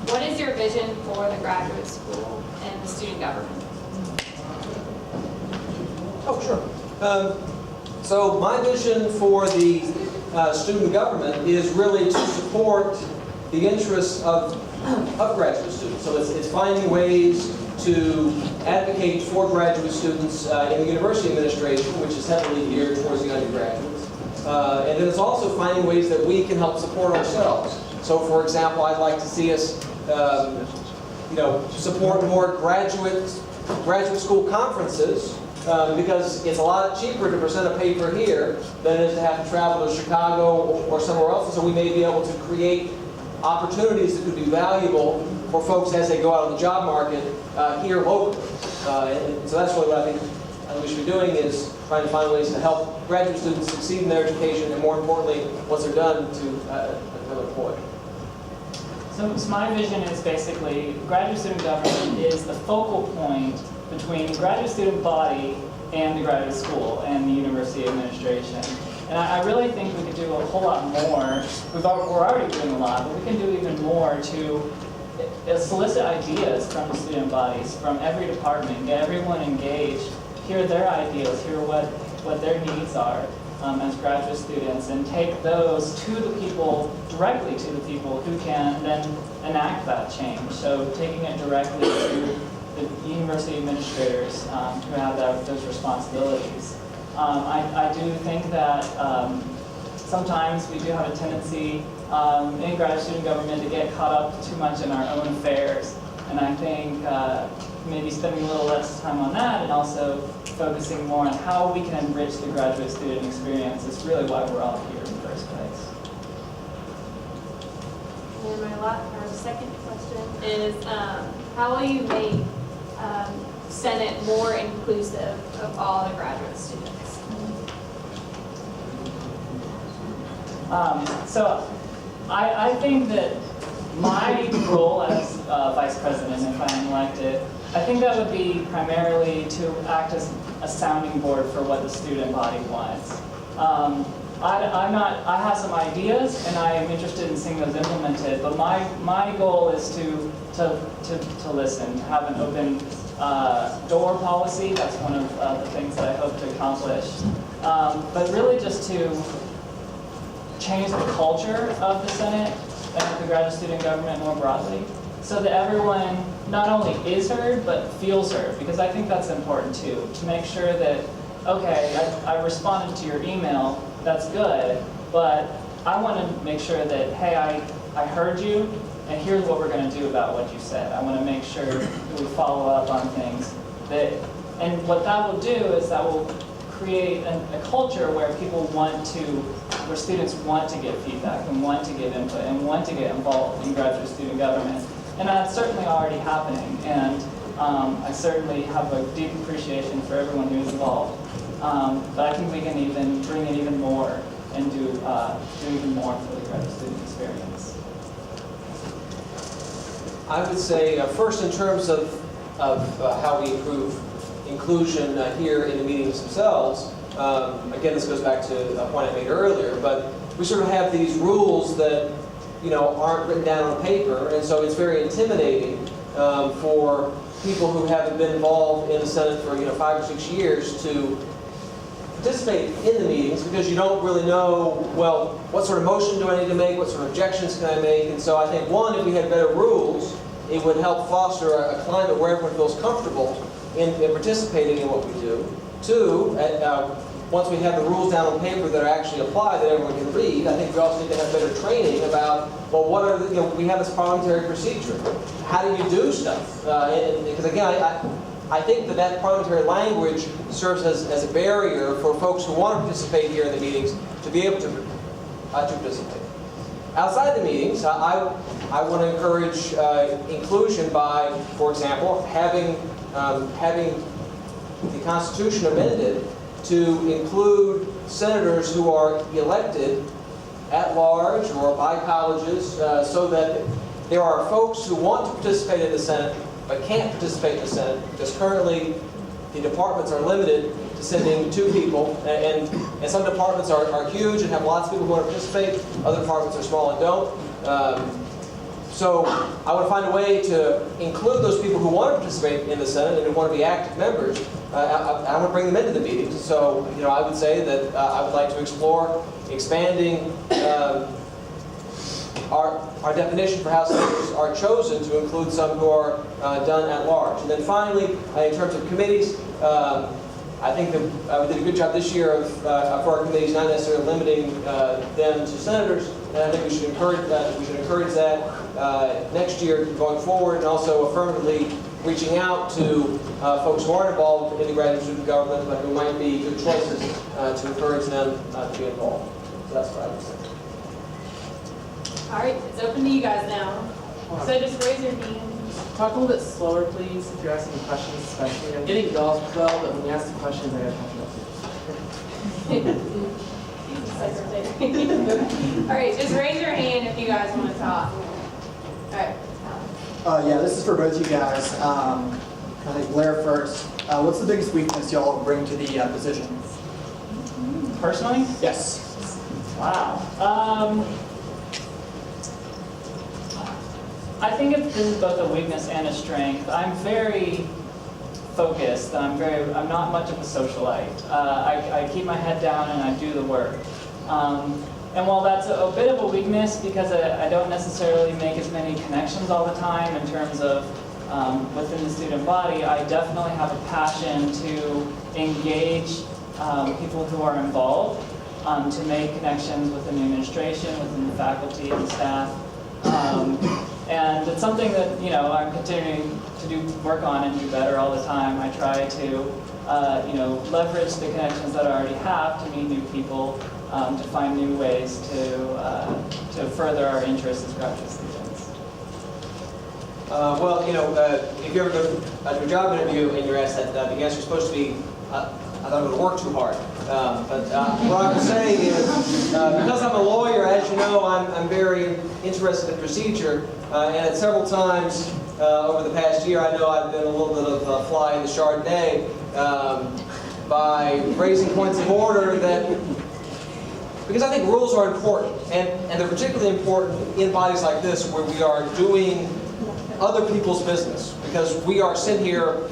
What is your vision for the graduate school and the student government? Oh, sure. So my vision for the student government is really to support the interests of graduate students. So it's finding ways to advocate for graduate students in the university administration, which is heavily geared towards the undergraduates. And then it's also finding ways that we can help support ourselves. So, for example, I'd like to see us, support more graduate school conferences. Because it's a lot cheaper to present a paper here than it is to have to travel to Chicago or somewhere else. And so we may be able to create opportunities that could be valuable for folks as they go out on the job market here locally. And so that's really what I think we should be doing, is trying to find ways to help graduate students succeed in their education, and more importantly, once they're done, to become employed. So my vision is basically graduate student government is the focal point between the graduate student body and the graduate school and the university administration. And I really think we could do a whole lot more. We're already doing a lot, but we can do even more to solicit ideas from the student bodies, from every department, get everyone engaged, hear their ideas, hear what their needs are as graduate students, and take those to the people, directly to the people who can then enact that change. So taking it directly to the university administrators who have those responsibilities. I do think that sometimes we do have a tendency in graduate student government to get caught up too much in our own affairs. And I think maybe spending a little less time on that and also focusing more on how we can enrich the graduate student experience is really why we're all here in the first place. And our second question is, how will you make Senate more inclusive of all the graduate students? So I think that my role as vice president, if I am elected, I think that would be primarily to act as a sounding board for what the student body wants. I have some ideas, and I am interested in seeing those implemented. But my goal is to listen, to have an open door policy. That's one of the things that I hope to accomplish. But really, just to change the culture of the Senate and the graduate student government more broadly, so that everyone not only is heard but feels heard. Because I think that's important too, to make sure that, okay, I responded to your email. That's good, but I want to make sure that, hey, I heard you, and here's what we're going to do about what you said. I want to make sure that we follow up on things. And what that will do is that will create a culture where where students want to give feedback and want to give input and want to get involved in graduate student government. And that's certainly already happening, and I certainly have a deep appreciation for everyone who's involved. But I think we can even bring in even more and do even more for the graduate student experience. I would say, first, in terms of how we improve inclusion here in the meetings themselves, again, this goes back to a point I made earlier, but we sort of have these rules that aren't written down on paper, and so it's very intimidating for people who haven't been involved in the Senate for 5 or 6 years to participate in the meetings, because you don't really know, well, what sort of motion do I need to make, what sort of objections can I make. And so I think, one, if we had better rules, it would help foster a climate where everyone feels comfortable in participating in what we do. Two, once we have the rules down on paper that are actually applied, that everyone can read, I think we also need to have better training about, well, what are we have this parliamentary procedure. How do you do stuff? Because again, I think that parliamentary language serves as a barrier for folks who want to participate here in the meetings to be able to participate. Outside the meetings, I want to encourage inclusion by, for example, having the Constitution amended to include senators who are elected at large or by colleges, so that there are folks who want to participate in the Senate but can't participate in the Senate, because currently the departments are limited to sending 2 people, and some departments are huge and have lots of people who want to participate. Other departments are small and don't. So I want to find a way to include those people who want to participate in the Senate and who want to be active members. I want to bring them into the meetings. So, I would say that I would like to explore expanding our definition for how senators are chosen to include some who are done at large. And then finally, in terms of committees, I think that we did a good job this year of, for our committees, not necessarily limiting them to senators. And I think we should encourage that. We should encourage that next year going forward, and also affirmatively reaching out to folks who aren't involved in the graduate student government, but who might be good choices to encourage them to be involved. So that's what I would say. All right, it's open to you guys now. So just raise your hand. Talk a little bit slower, please, if you're asking questions, especially. I'm getting y'all's well, but when you ask the questions, I gotta talk about All right, just raise your hand if you guys want to talk. All right. Yeah, this is for both you guys. I think Blair first. What's the biggest weakness y'all bring to the position? Personally? Yes. Wow. I think this is both a weakness and a strength. I'm very focused. I'm not much of a socialite. I keep my head down and I do the work. And while that's a bit of a weakness because I don't necessarily make as many connections all the time in terms of within the student body, I definitely have a passion to engage people who are involved, to make connections within the administration, within the faculty and staff. And it's something that, I'm continuing to do work on and do better all the time. I try to, leverage the connections that I already have to meet new people, to find new ways to further our interests as graduate students. If you ever go to a job interview and you're asked that, the answer is supposed to be, I don't want to work too hard. What I would say is, because I'm a lawyer, as you know, I'm very interested in procedure. And at several times over the past year, I know I've been a little bit of a fly in the Chardonnay by raising points of order because I think rules are important. And they're particularly important in bodies like this where we are doing other people's business. Because we are sent here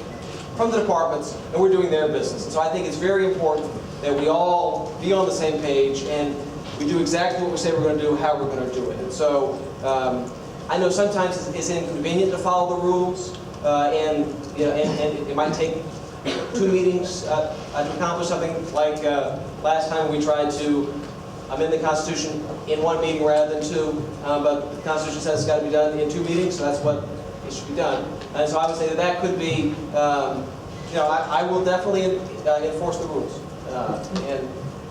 from the departments and we're doing their business. And so I think it's very important that we all be on the same page and we do exactly what we say we're going to do, how we're going to do it. And so I know sometimes it's inconvenient to follow the rules, and it might take 2 meetings to accomplish something. Like last time we tried to amend the Constitution in 1 meeting rather than 2, but the Constitution says it's got to be done in 2 meetings, so that's what it should be done. And so I would say that could be, I will definitely enforce the rules. And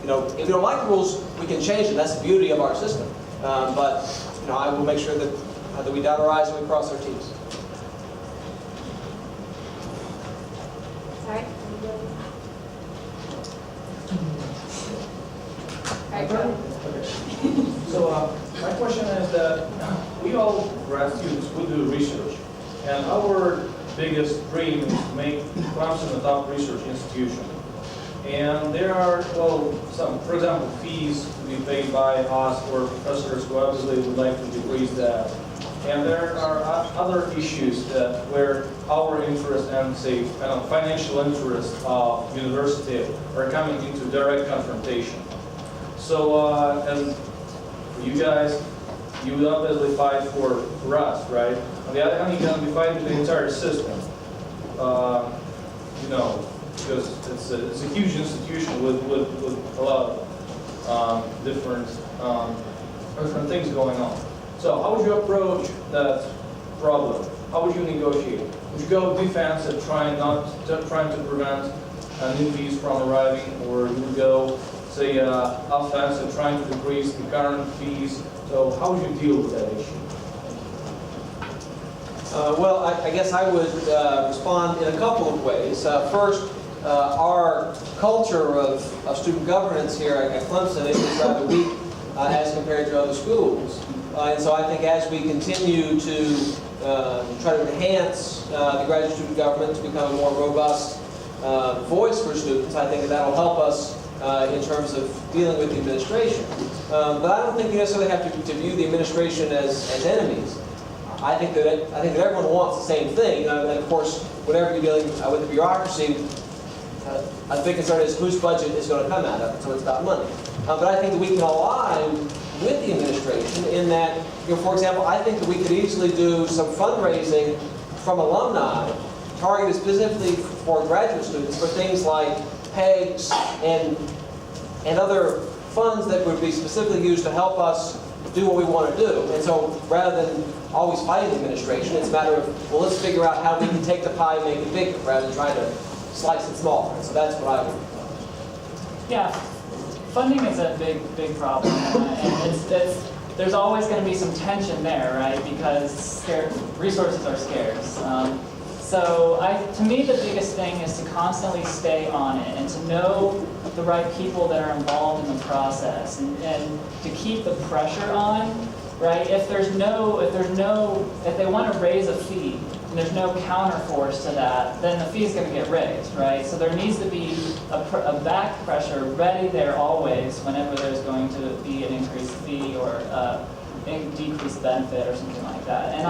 if we don't like the rules, we can change them. That's the beauty of our system. But I will make sure that we dot our I's and we cross our T's. All right. All right, go. So my question is that we all grad students, we do research, and our biggest dream is to make Clemson a top research institution. And there are, some, for example, fees to be paid by us or professors who obviously would like to decrease that. And there are other issues where our interest and, say, financial interest of university are coming into direct confrontation. So, and for you guys, you would obviously fight for us, right? On the other hand, you're going to be fighting the entire system. Because it's a huge institution with a lot of different things going on. So how would you approach that problem? How would you negotiate? Would you go defensive, trying to prevent newbies from arriving, or you would go, say, offensive, trying to decrease the current fees? So how would you deal with that issue? I guess I would respond in a couple of ways. First, our culture of student governance here at Clemson is rather weak as compared to other schools. And so I think as we continue to try to enhance the graduate student government to become a more robust voice for students, I think that will help us in terms of dealing with the administration. But I don't think you necessarily have to view the administration as enemies. I think that everyone wants the same thing. And of course, whenever you're dealing with the bureaucracy, a big concern is whose budget is going to come out of it. So it's about money. But I think that we can align with the administration in that, for example, I think that we could easily do some fundraising from alumni targeted specifically for graduate students for things like PEGs and other funds that would be specifically used to help us do what we want to do. And so rather than always fighting the administration, it's a matter of, well, let's figure out how we can take the pie and make it bigger rather than trying to slice it smaller. And so that's what I would. Yeah, funding is a big problem, and there's always going to be some tension there, right? Because resources are scarce. So to me, the biggest thing is to constantly stay on it and to know the right people that are involved in the process and to keep the pressure on, right? If they want to raise a fee and there's no counterforce to that, then the fee is going to get raised, right? So there needs to be a back pressure ready there always whenever there's going to be an increased fee or a decreased benefit or something like that. And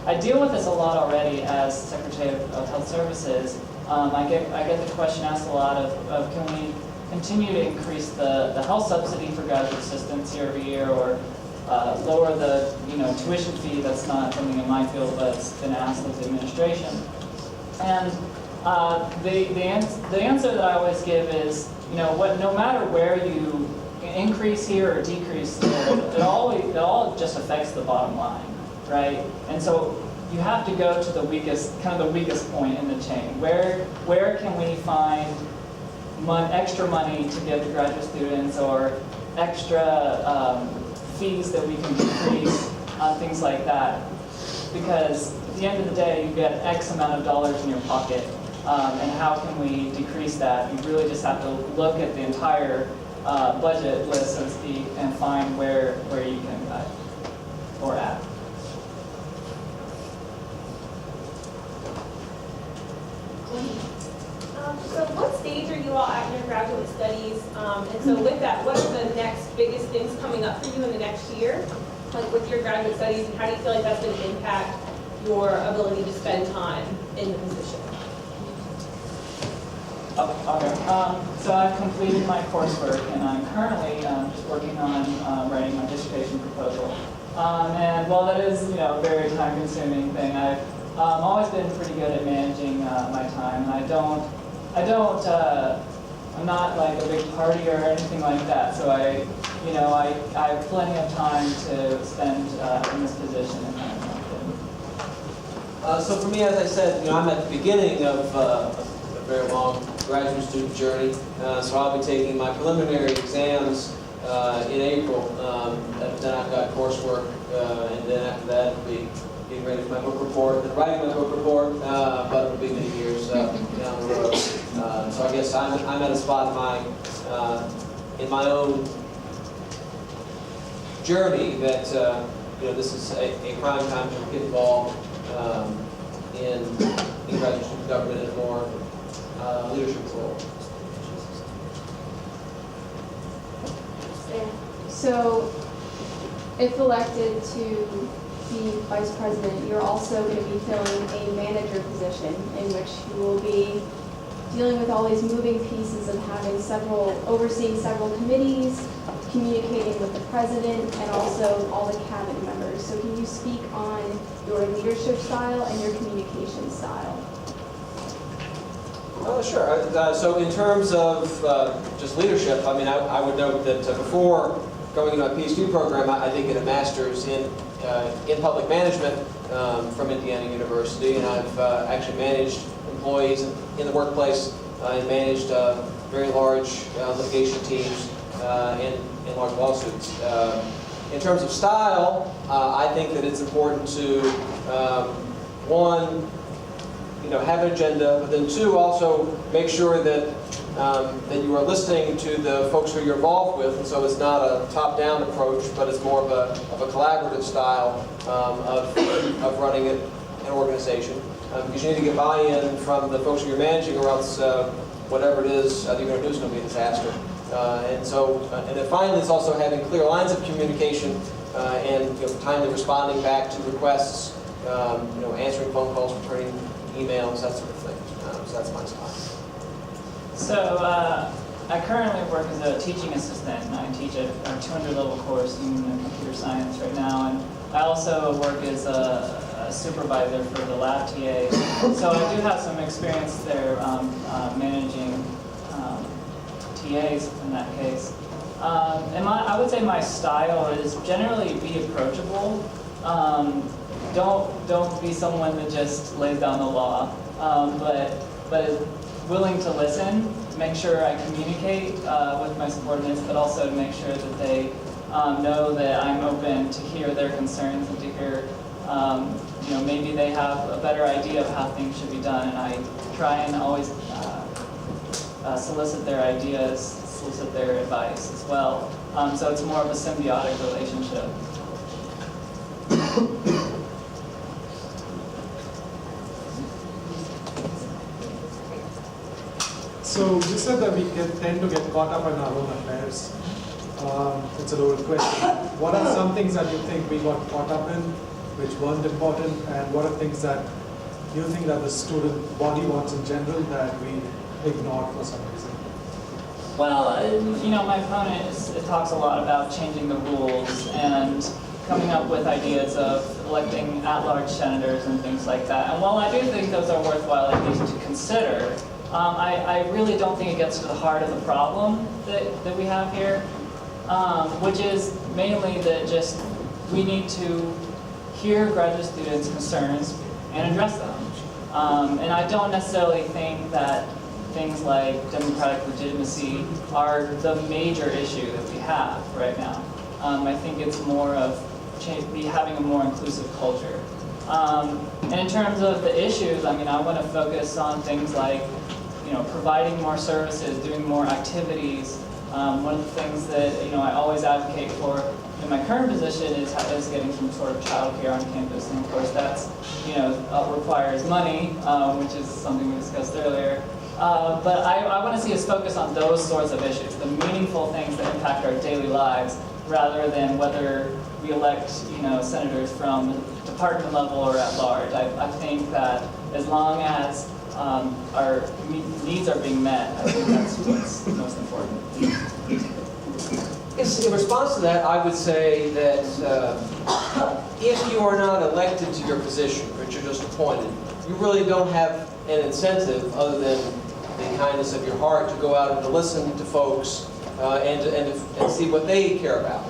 I deal with this a lot already as Secretary of Health Services. I get the question asked a lot of can we continue to increase the health subsidy for graduate assistants year over year, or lower the tuition fee. That's not something in my field, but it's been asked of the administration. And the answer that I always give is, no matter where you increase here or decrease there, it all just affects the bottom line, right? And so you have to go to the weakest point in the chain. Where can we find extra money to give to graduate students, or extra fees that we can decrease on things like that? Because at the end of the day, you get X amount of dollars in your pocket, and how can we decrease that? You really just have to look at the entire budget list, so to speak, and find where you can cut or add. So what stage are you all at in your graduate studies? And so with that, what are the next biggest things coming up for you in the next year? Like with your graduate studies, and how do you feel like that's going to impact your ability to spend time in the position? Okay. So I've completed my coursework, and I'm currently just working on writing my dissertation proposal. And while that is, a very time-consuming thing, I've always been pretty good at managing my time. And I'm not like a big partier or anything like that. So I have plenty of time to spend in this position. So for me, as I said, I'm at the beginning of a very long graduate student journey. So I'll be taking my preliminary exams in April. Then I've got coursework, and then after that, it'll be getting ready for my book report, and writing my book report, but it'll be many years down the road. So I guess I'm at a spot in my own journey that this is a prime time to get involved in graduate student government in a more leadership role. So, if elected to be vice president, you're also going to be filling a manager position in which you will be dealing with all these moving pieces of overseeing several committees, communicating with the president, and also all the cabinet members. So can you speak on your leadership style and your communication style? Sure. So in terms of just leadership, I would note that before going into my PhD program, I did get a master's in public management from Indiana University, and I've actually managed employees in the workplace and managed very large litigation teams and large lawsuits. In terms of style, I think that it's important to, one, have an agenda, but then two, also make sure that you are listening to the folks who you're involved with, and so it's not a top-down approach, but it's more of a collaborative style of running an organization. Because you need to get buy-in from the folks who you're managing, or else whatever it is that you're going to do is going to be a disaster. And then finally, it's also having clear lines of communication and timely responding back to requests answering phone calls, returning emails, that sort of thing. So that's my style. So I currently work as a teaching assistant. I teach at our 200 level course in computer science right now, and I also work as a supervisor for the lab TA. So I do have some experience there managing TAs in that case. And I would say my style is generally be approachable. Don't be someone that just lays down the law, but is willing to listen, make sure I communicate with my subordinates, but also to make sure that they know that I'm open to hear their concerns and to hear, maybe they have a better idea of how things should be done, and I try and always solicit their ideas, solicit their advice as well. So it's more of a symbiotic relationship. So you said that we tend to get caught up in our own affairs. It's a loaded question. What are some things that you think we got caught up in, which weren't important, and what are things that you think that the student body wants in general that we ignored for some reason? Well, my opponent it talks a lot about changing the rules and coming up with ideas of electing at-large senators and things like that. And while I do think those are worthwhile ideas to consider, I really don't think it gets to the heart of the problem that we have here, which is mainly that just we need to hear graduate students' concerns and address them. And I don't necessarily think that things like democratic legitimacy are the major issue that we have right now. I think it's more of having a more inclusive culture. And in terms of the issues, I want to focus on things like providing more services, doing more activities. One of the things that I always advocate for in my current position is getting some sort of childcare on campus, and of course that's requires money, which is something we discussed earlier. But I want to see us focus on those sorts of issues, the meaningful things that impact our daily lives, rather than whether we elect senators from department level or at large. I think that as long as our needs are being met, I think that's what's most important. In response to that, I would say that if you are not elected to your position, but you're just appointed, you really don't have an incentive other than the kindness of your heart to go out and to listen to folks and see what they care about.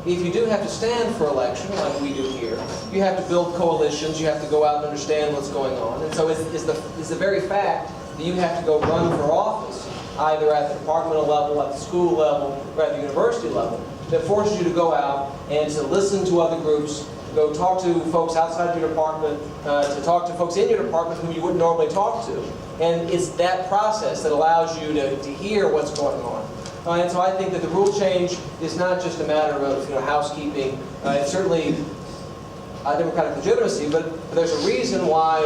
If you do have to stand for election, like we do here, you have to build coalitions, you have to go out and understand what's going on. And so it's the very fact that you have to go run for office, either at the departmental level, at the school level, or at the university level, that forces you to go out and to listen to other groups, to go talk to folks outside your department, to talk to folks in your department whom you wouldn't normally talk to. And it's that process that allows you to hear what's going on. And so I think that the rule change is not just a matter of housekeeping. It's certainly democratic legitimacy, but there's a reason why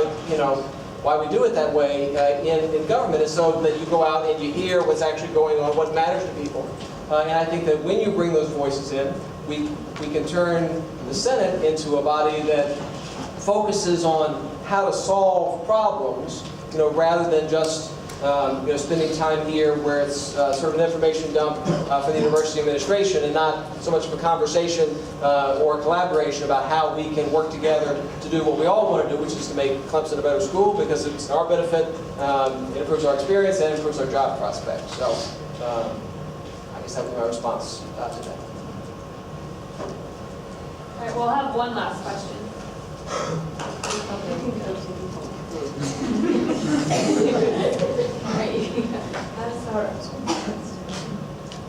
why we do it that way in government, is so that you go out and you hear what's actually going on, what matters to people. And I think that when you bring those voices in, we can turn the Senate into a body that focuses on how to solve problems, rather than just spending time here where it's sort of an information dump for the university administration, and not so much of a conversation or a collaboration about how we can work together to do what we all want to do, which is to make Clemson a better school, because it's in our benefit, it improves our experience, and it improves our job prospects. So I guess that would be my response to that. All right, we'll have one last question.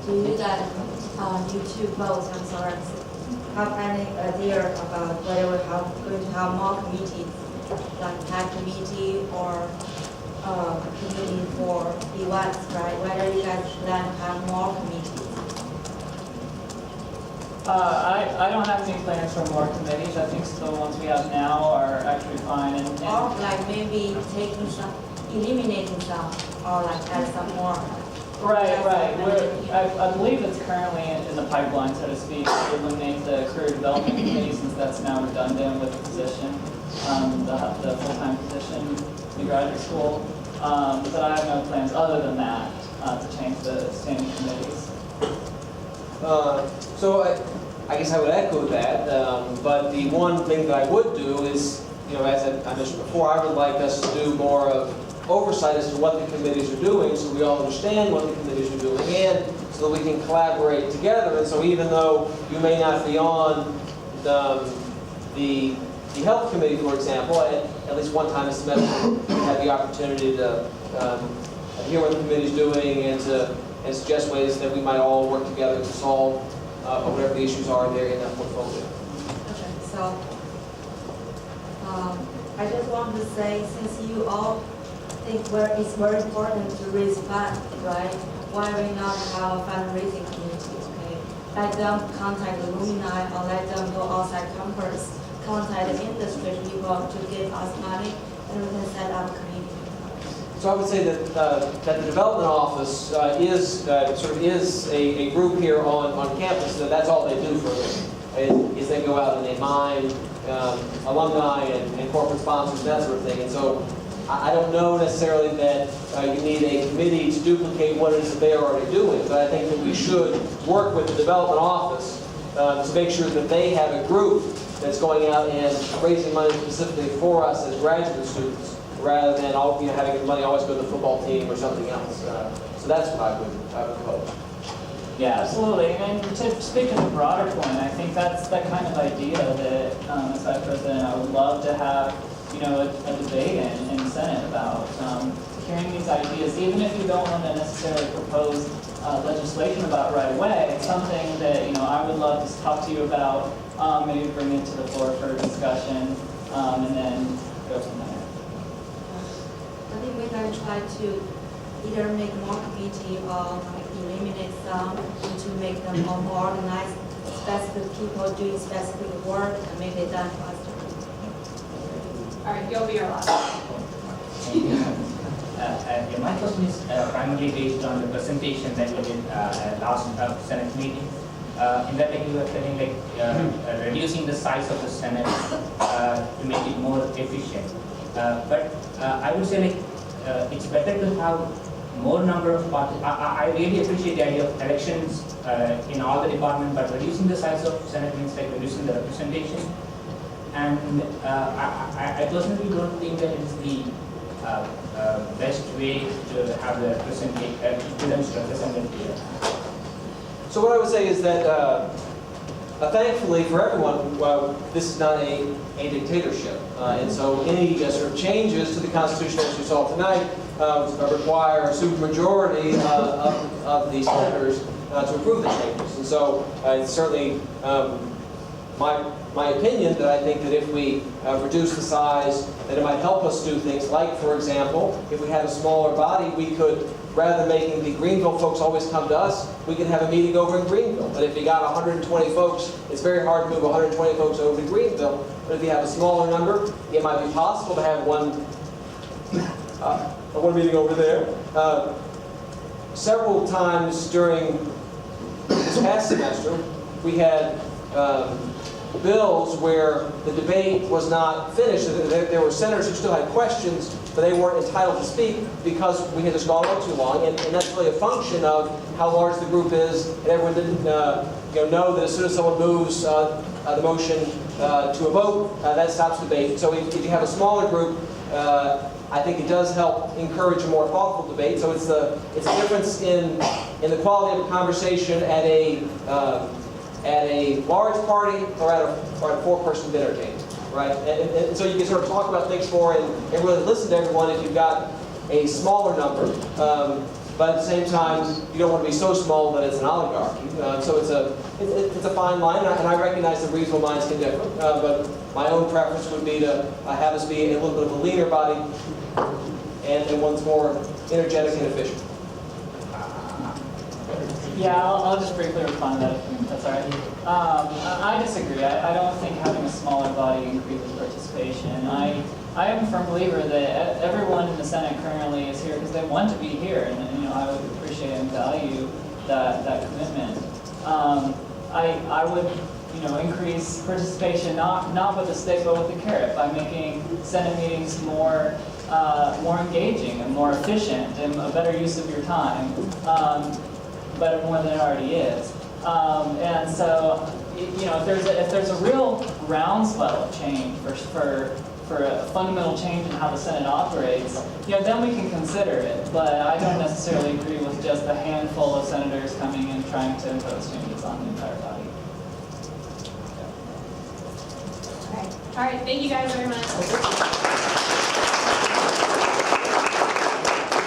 Do you guys, you two both, have any idea about whether we're going to have more committees, like tech committee or committee for events, right? Whether you guys plan to have more committees? I don't have any plans for more committees. I think the ones we have now are actually fine. Or like maybe taking some, eliminating some, or like add some more. Right. I believe it's currently in the pipeline, so to speak, to eliminate the career development committee, since that's now redundant with the position. full-time position in graduate school. But I have no plans other than that to change the standing committees. So I guess I would echo that, but the one thing that I would do is, as I mentioned before, I would like us to do more of oversight as to what the committees are doing, so we all understand what the committees are doing, and so that we can collaborate together. And so even though you may not be on the health committee, for example, at least one time a semester, you have the opportunity to hear what the committee is doing and suggest ways that we might all work together to solve whatever the issues are there in that portfolio. Okay, so I just want to say, since you all think it's very important to raise funds, right? Why we not have a fundraising committee, okay? Let them contact the Lumini or let them go outside campus, contact the industry people to give us money, and we can set up a committee. So I would say that that the development office is a group here on campus. So that's all they do for a living, is they go out and they mine alumni and corporate sponsors and that sort of thing. And so I don't know necessarily that you need a committee to duplicate what it is that they are already doing, but I think that we should work with the development office to make sure that they have a group that's going out and raising money specifically for us as graduate students, rather than having the money always go to the football team or something else. So that's what I would propose. Yeah, absolutely. And to speak to the broader point, I think that's that kind of idea that, as Vice President, I would love to have, a debate in Senate about hearing these ideas, even if you don't want to necessarily propose legislation about right away. It's something that, I would love to talk to you about, maybe bring it to the floor for discussion, and then go from there. I think we can try to either make more committee or eliminate some to make them more organized, specific people doing specific work and make it done faster. All right, you'll be our last. My question is primarily based on the presentation that you did last Senate meeting. In that you were telling reducing the size of the Senate to make it more efficient. But I would say it's better to have more number of parties. I really appreciate the idea of elections in all the departments, but reducing the size of Senate means reducing the representation. And I personally don't think that it's the best way to have the students represented here. So what I would say is that thankfully for everyone, this is not a dictatorship. And so any sort of changes to the Constitution as you saw tonight require a supermajority of the senators to approve the changes. And so it's certainly my opinion that I think that if we reduce the size, that it might help us do things like, for example, if we had a smaller body, we could, rather than making the Greenville folks always come to us, we could have a meeting over in Greenville. But if you got 120 folks, it's very hard to move 120 folks over to Greenville. But if you have a smaller number, it might be possible to have one meeting over there. Several times during this past semester, we had bills where the debate was not finished. There were senators who still had questions, but they weren't entitled to speak because we had just gone on too long. And that's really a function of how large the group is, and everyone didn't know that as soon as someone moves the motion to a vote, that stops debate. So if you have a smaller group, I think it does help encourage a more thoughtful debate. So it's a difference in the quality of a conversation at a large party or at a four-person dinner table, right? And so you can sort of talk about things more and really listen to everyone if you've got a smaller number. But at the same time, you don't want to be so small that it's an oligarchy. So it's a fine line, and I recognize that reasonable minds can differ. But my own preference would be to have us be a little bit of a leaner body and one's more energetic and efficient. Yeah, I'll just briefly respond to that, if that's all right. I disagree. I don't think having a smaller body increases participation. I am a firm believer that everyone in the Senate currently is here because they want to be here, and I would appreciate and value that commitment. I would increase participation, not with the stick, but with the carrot, by making Senate meetings more engaging and more efficient and a better use of your time, but more than it already is. And so, if there's a real groundswell of change for a fundamental change in how the Senate operates, then we can consider it. But I don't necessarily agree with just a handful of senators coming and trying to impose changes on the entire body. All right, thank you guys very much.